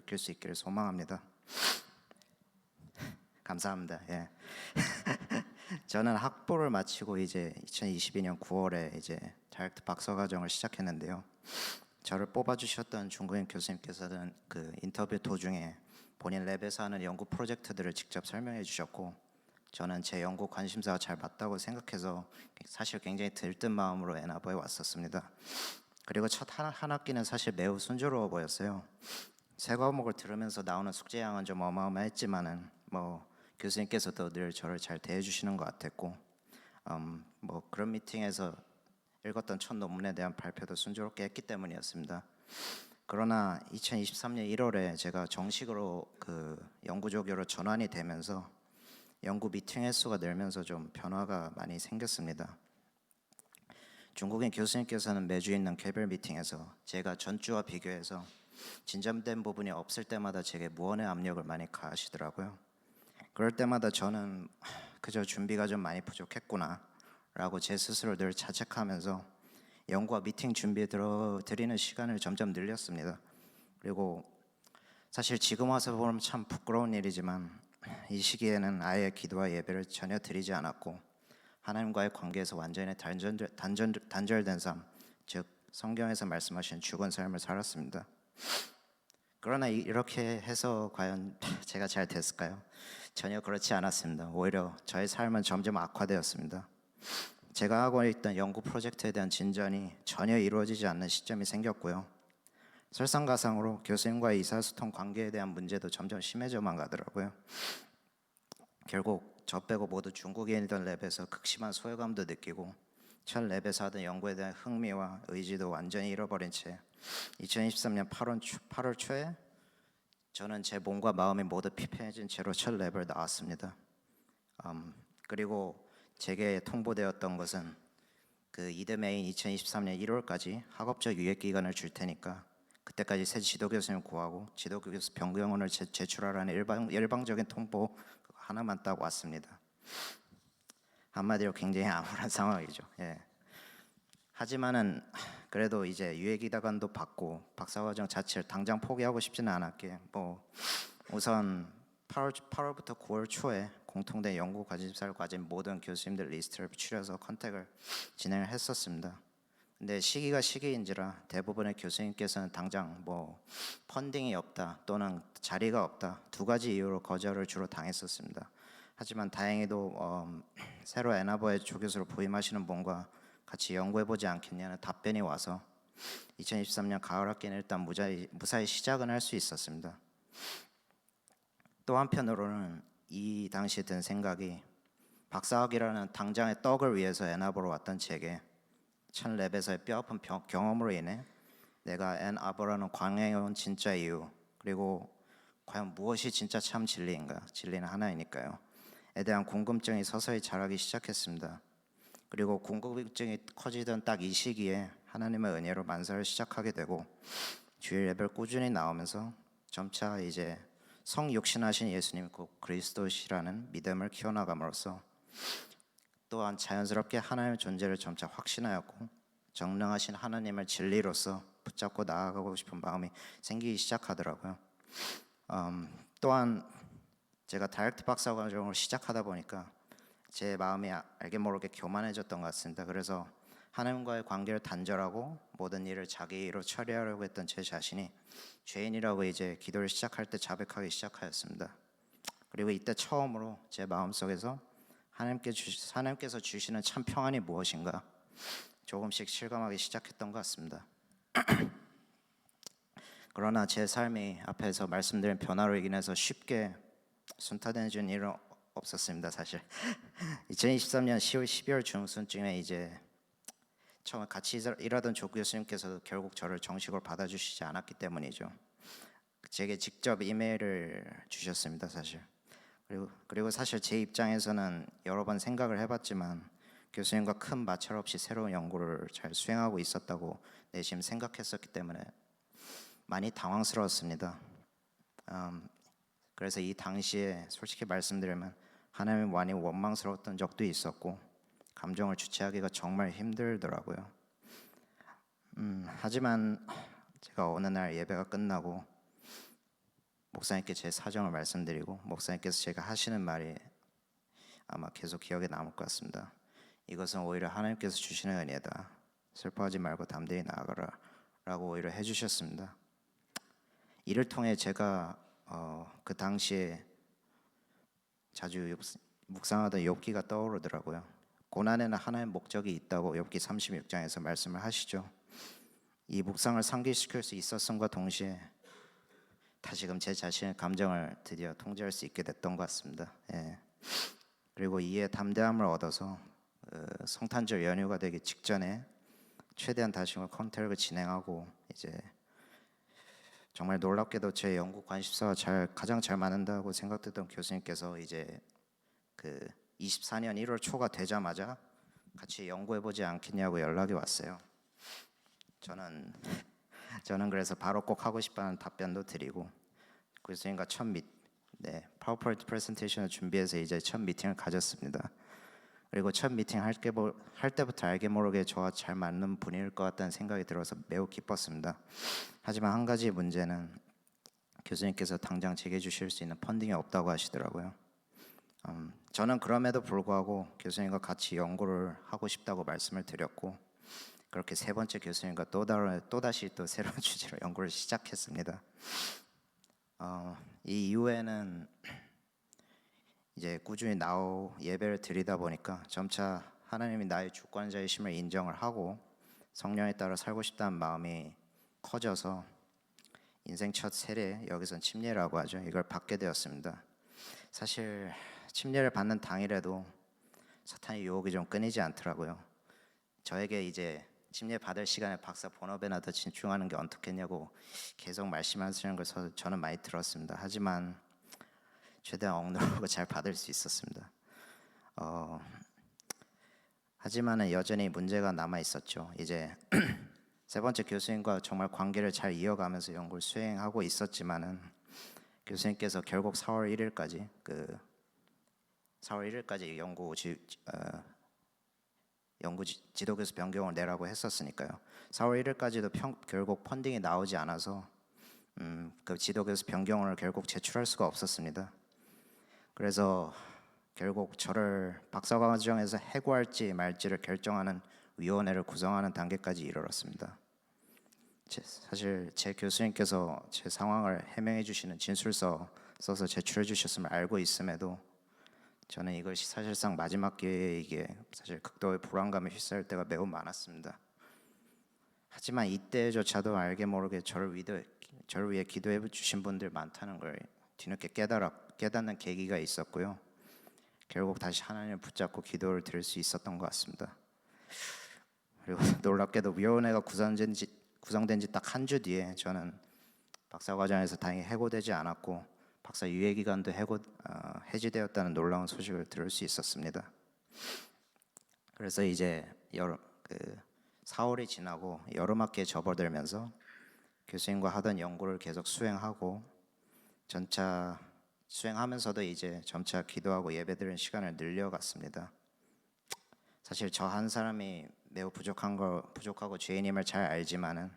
느낄 수 있기를 소망합니다. 감사합니다. 예. 저는 학부를 마치고 이제 2022년 9월에 이제 다이렉트 박사과정을 시작했는데요. 저를 뽑아주셨던 중국인 교수님께서는 그 인터뷰 도중에 본인 랩에서 하는 연구 프로젝트들을 직접 설명해 주셨고, 저는 제 연구 관심사가 잘 맞다고 생각해서 사실 굉장히 들뜬 마음으로 애나버에 왔었습니다. 그리고 첫 한 학기는 사실 매우 순조로워 보였어요. 세 과목을 들으면서 나오는 숙제량은 좀 어마어마했지만은 교수님께서도 늘 저를 잘 대해주시는 것 같았고, 그런 미팅에서 읽었던 첫 논문에 대한 발표도 순조롭게 했기 때문이었습니다. 그러나 2023년 1월에 제가 정식으로 그 연구조교로 전환이 되면서 연구 미팅 횟수가 늘면서 좀 변화가 많이 생겼습니다. 중국인 교수님께서는 매주 있는 개별 미팅에서 제가 전주와 비교해서 진전된 부분이 없을 때마다 제게 무언의 압력을 많이 가하시더라고요. 그럴 때마다 저는 그저 준비가 좀 많이 부족했구나 라고 제 스스로 늘 자책하면서 연구와 미팅 준비에 드리는 시간을 점점 늘렸습니다. 그리고 사실 지금 와서 보면 참 부끄러운 일이지만 이 시기에는 아예 기도와 예배를 전혀 드리지 않았고 하나님과의 관계에서 완전히 단절된 삶, 즉 성경에서 말씀하신 죽은 삶을 살았습니다. 그러나 이렇게 해서 과연 제가 잘 됐을까요? 전혀 그렇지 않았습니다. 오히려 저의 삶은 점점 악화되었습니다. 제가 하고 있던 연구 프로젝트에 대한 진전이 전혀 이루어지지 않는 시점이 생겼고요. 설상가상으로 교수님과의 의사소통 관계에 대한 문제도 점점 심해져만 가더라고요. 결국 저 빼고 모두 중국인이던 랩에서 극심한 소외감도 느끼고 첫 랩에서 하던 연구에 대한 흥미와 의지도 완전히 잃어버린 채 2023년 8월 초에 저는 제 몸과 마음이 모두 피폐해진 채로 첫 랩을 나왔습니다. 그리고 제게 통보되었던 것은 그 이듬해인 2023년 1월까지 학업적 유예 기간을 줄 테니까 그때까지 새 지도 교수님 구하고 지도 교수 변경원을 제출하라는 일방적인 통보 하나만 딱 왔습니다. 한마디로 굉장히 암울한 상황이죠. 예. 하지만은 그래도 이제 유예 기간도 받고 박사과정 자체를 당장 포기하고 싶지는 않았기에 우선 8월부터 9월 초에 공통된 연구 관심사를 가진 모든 교수님들 리스트를 추려서 컨택을 진행을 했었습니다. 근데 시기가 시기인지라 대부분의 교수님께서는 당장 펀딩이 없다 또는 자리가 없다 두 가지 이유로 거절을 주로 당했었습니다. 하지만 다행히도 새로 애나버에 조교수로 부임하시는 분과 같이 연구해보지 않겠냐는 답변이 와서 2023년 가을 학기는 일단 무사히 시작은 할 수 있었습니다. 또 한편으로는 이 당시에 든 생각이 박사학위라는 당장의 떡을 위해서 애나버로 왔던 제게 첫 랩에서의 뼈아픈 경험으로 인해 내가 애나버라는 광야에 온 진짜 이유, 그리고 과연 무엇이 진짜 참 진리인가, 진리는 하나이니까요 에 대한 궁금증이 서서히 자라기 시작했습니다. 그리고 궁금증이 커지던 딱 이 시기에 하나님의 은혜로 만사를 시작하게 되고 주일 예배를 꾸준히 나오면서 점차 이제 성육신하신 예수님 곧 그리스도시라는 믿음을 키워나감으로써 또한 자연스럽게 하나님의 존재를 점차 확신하였고 정능하신 하나님을 진리로서 붙잡고 나아가고 싶은 마음이 생기기 시작하더라고요. 또한 제가 다이렉트 박사과정을 시작하다 보니까 제 마음이 알게 모르게 교만해졌던 것 같습니다. 그래서 하나님과의 관계를 단절하고 모든 일을 자기 일로 처리하려고 했던 제 자신이 죄인이라고 이제 기도를 시작할 때 자백하기 시작하였습니다. 그리고 이때 처음으로 제 마음속에서 하나님께서 주시는 참 평안이 무엇인가 조금씩 실감하기 시작했던 것 같습니다. 그러나 제 삶이 앞에서 말씀드린 변화로 인해서 쉽게 순탄해진 일은 없었습니다. 사실 2023년 10월 12월 중순쯤에 이제 처음 같이 일하던 조 교수님께서도 결국 저를 정식으로 받아주시지 않았기 때문이죠. 제게 직접 이메일을 주셨습니다. 사실 그리고 사실 제 입장에서는 여러 번 생각을 해봤지만 교수님과 큰 마찰 없이 새로운 연구를 잘 수행하고 있었다고 내심 생각했었기 때문에 많이 당황스러웠습니다. 그래서 이 당시에 솔직히 말씀드리면 하나님이 많이 원망스러웠던 적도 있었고 감정을 주체하기가 정말 힘들더라고요. 하지만 제가 어느 날 예배가 끝나고 목사님께 제 사정을 말씀드리고 목사님께서 제가 하시는 말이 아마 계속 기억에 남을 것 같습니다. 이것은 오히려 하나님께서 주시는 은혜다. 슬퍼하지 말고 담대히 나아가라 라고 오히려 해주셨습니다. 이를 통해 제가 그 당시에 자주 묵상하던 욥기가 떠오르더라고요. 고난에는 하나의 목적이 있다고 욥기 36장에서 말씀을 하시죠. 이 묵상을 상기시킬 수 있었음과 동시에 다시금 제 자신의 감정을 드디어 통제할 수 있게 됐던 것 같습니다. 예. 그리고 이에 담대함을 얻어서 성탄절 연휴가 되기 직전에 최대한 다시금 컨택을 진행하고 이제 정말 놀랍게도 제 연구 관심사와 가장 잘 맞는다고 생각됐던 교수님께서 이제 그 24년 1월 초가 되자마자 같이 연구해보지 않겠냐고 연락이 왔어요. 저는 그래서 바로 꼭 하고 싶다는 답변도 드리고 교수님과 파워포인트 프레젠테이션을 준비해서 이제 첫 미팅을 가졌습니다. 그리고 첫 미팅 할 때부터 알게 모르게 저와 잘 맞는 분일 것 같다는 생각이 들어서 매우 기뻤습니다. 하지만 한 가지 문제는 교수님께서 당장 제게 주실 수 있는 펀딩이 없다고 하시더라고요. 저는 그럼에도 불구하고 교수님과 같이 연구를 하고 싶다고 말씀을 드렸고 그렇게 세 번째 교수님과 또다시 새로운 주제로 연구를 시작했습니다. 이 이후에는 이제 꾸준히 예배를 드리다 보니까 점차 하나님이 나의 주권자이심을 인정을 하고 성령에 따라 살고 싶다는 마음이 커져서 인생 첫 세례, 여기선 침례라고 하죠. 이걸 받게 되었습니다. 사실 침례를 받는 당일에도 사탄의 유혹이 좀 끊이지 않더라고요. 저에게 이제 침례 받을 시간에 박사 본업에나 더 집중하는 게 어떻겠냐고 계속 말씀하시는 걸 저는 많이 들었습니다. 하지만 최대한 억누르고 잘 받을 수 있었습니다. 하지만은 여전히 문제가 남아 있었죠. 이제 세 번째 교수님과 정말 관계를 잘 이어가면서 연구를 수행하고 있었지만은 교수님께서 결국 4월 1일까지 연구 지도교수 변경을 내라고 했었으니까요. 4월 1일까지도 결국 펀딩이 나오지 않아서 그 지도교수 변경을 결국 제출할 수가 없었습니다. 그래서 결국 저를 박사과정에서 해고할지 말지를 결정하는 위원회를 구성하는 단계까지 이르렀습니다. 사실 제 교수님께서 제 상황을 해명해 주시는 진술서 써서 제출해 주셨음을 알고 있음에도 저는 이것이 사실상 마지막 기회이기에 사실 극도의 불안감에 휩싸일 때가 매우 많았습니다. 하지만 이때조차도 알게 모르게 저를 위해 기도해 주신 분들 많다는 걸 뒤늦게 깨닫는 계기가 있었고요. 결국 다시 하나님을 붙잡고 기도를 드릴 수 있었던 것 같습니다. 그리고 놀랍게도 위원회가 구성된 지 딱 한 주 뒤에 저는 박사과정에서 다행히 해고되지 않았고 박사 유예 기간도 해지되었다는 놀라운 소식을 들을 수 있었습니다. 그래서 이제 4월이 지나고 여름학기에 접어들면서 교수님과 하던 연구를 계속 수행하고 수행하면서도 이제 점차 기도하고 예배드리는 시간을 늘려갔습니다. 사실 저 한 사람이 매우 부족하고 죄인임을 잘 알지만은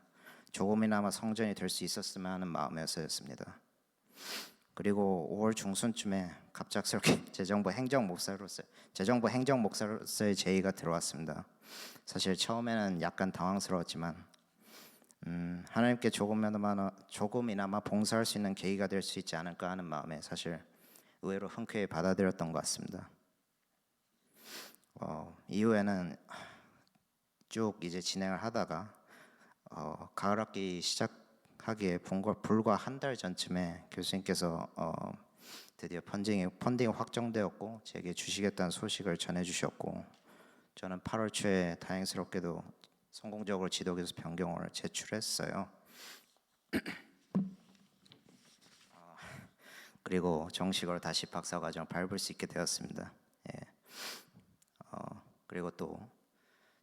조금이나마 성전이 될 수 있었으면 하는 마음에서였습니다. 그리고 5월 중순쯤에 갑작스럽게 재정부 행정 목사로서의 제의가 들어왔습니다. 사실 처음에는 약간 당황스러웠지만 하나님께 조금이나마 봉사할 수 있는 계기가 될 수 있지 않을까 하는 마음에 사실 의외로 흔쾌히 받아들였던 것 같습니다. 이후에는 쭉 이제 진행을 하다가 가을학기 시작하기에 불과 한 달 전쯤에 교수님께서 드디어 펀딩이 확정되었고 제게 주시겠다는 소식을 전해주셨고 저는 8월 초에 다행스럽게도 성공적으로 지도교수 변경을 제출했어요. 그리고 정식으로 다시 박사과정을 밟을 수 있게 되었습니다. 예. 그리고 또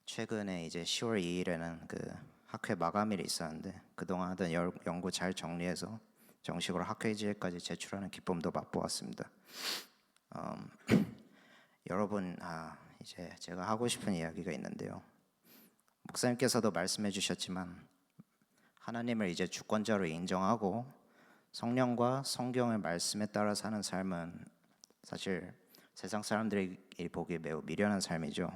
최근에 이제 10월 2일에는 그 학회 마감일이 있었는데 그동안 하던 연구 잘 정리해서 정식으로 학회지에까지 제출하는 기쁨도 맛보았습니다. 여러분, 이제 제가 하고 싶은 이야기가 있는데요. 목사님께서도 말씀해 주셨지만 하나님을 이제 주권자로 인정하고 성령과 성경의 말씀에 따라 사는 삶은 사실 세상 사람들이 보기에 매우 미련한 삶이죠.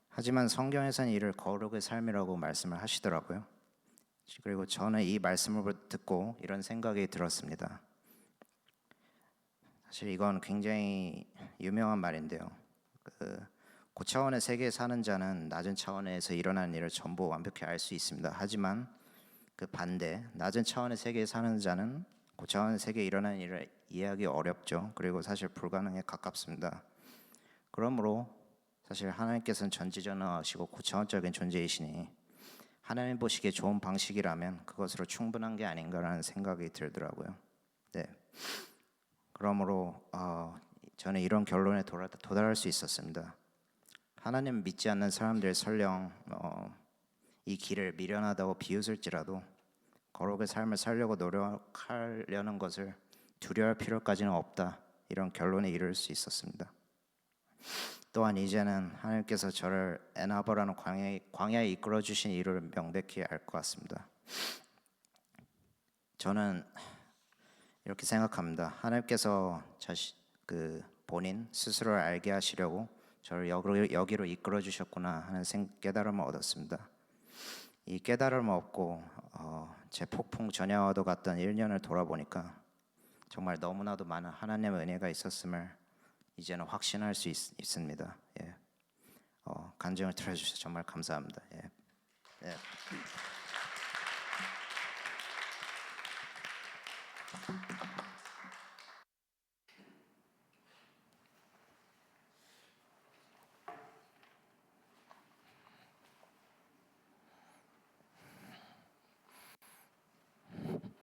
하지만 성경에서는 이를 거룩의 삶이라고 말씀을 하시더라고요. 그리고 저는 이 말씀을 듣고 이런 생각이 들었습니다. 사실 이건 굉장히 유명한 말인데요. 고차원의 세계에 사는 자는 낮은 차원에서 일어나는 일을 전부 완벽히 알 수 있습니다. 하지만 그 반대, 낮은 차원의 세계에 사는 자는 고차원의 세계에 일어나는 일을 이해하기 어렵죠. 그리고 사실 불가능에 가깝습니다. 그러므로 사실 하나님께서는 전지전능하시고 고차원적인 존재이시니 하나님 보시기에 좋은 방식이라면 그것으로 충분한 게 아닌가라는 생각이 들더라고요. 네. 그러므로 저는 이런 결론에 도달할 수 있었습니다. 하나님을 믿지 않는 사람들 설령 이 길을 미련하다고 비웃을지라도 거룩의 삶을 살려고 노력하려는 것을 두려워할 필요까지는 없다. 이런 결론에 이를 수 있었습니다. 또한 이제는 하나님께서 저를 에나버라는 광야에 이끌어 주신 이유를 명백히 알 것 같습니다. 저는 이렇게 생각합니다. 하나님께서 본인 스스로를 알게 하시려고 저를 여기로 이끌어 주셨구나 하는 깨달음을 얻었습니다. 이 깨달음을 얻고 제 폭풍 전야와도 같던 1년을 돌아보니까 정말 너무나도 많은 하나님의 은혜가 있었음을 이제는 확신할 수 있습니다. 예. 간증을 들어주셔서 정말 감사합니다. 예. 예.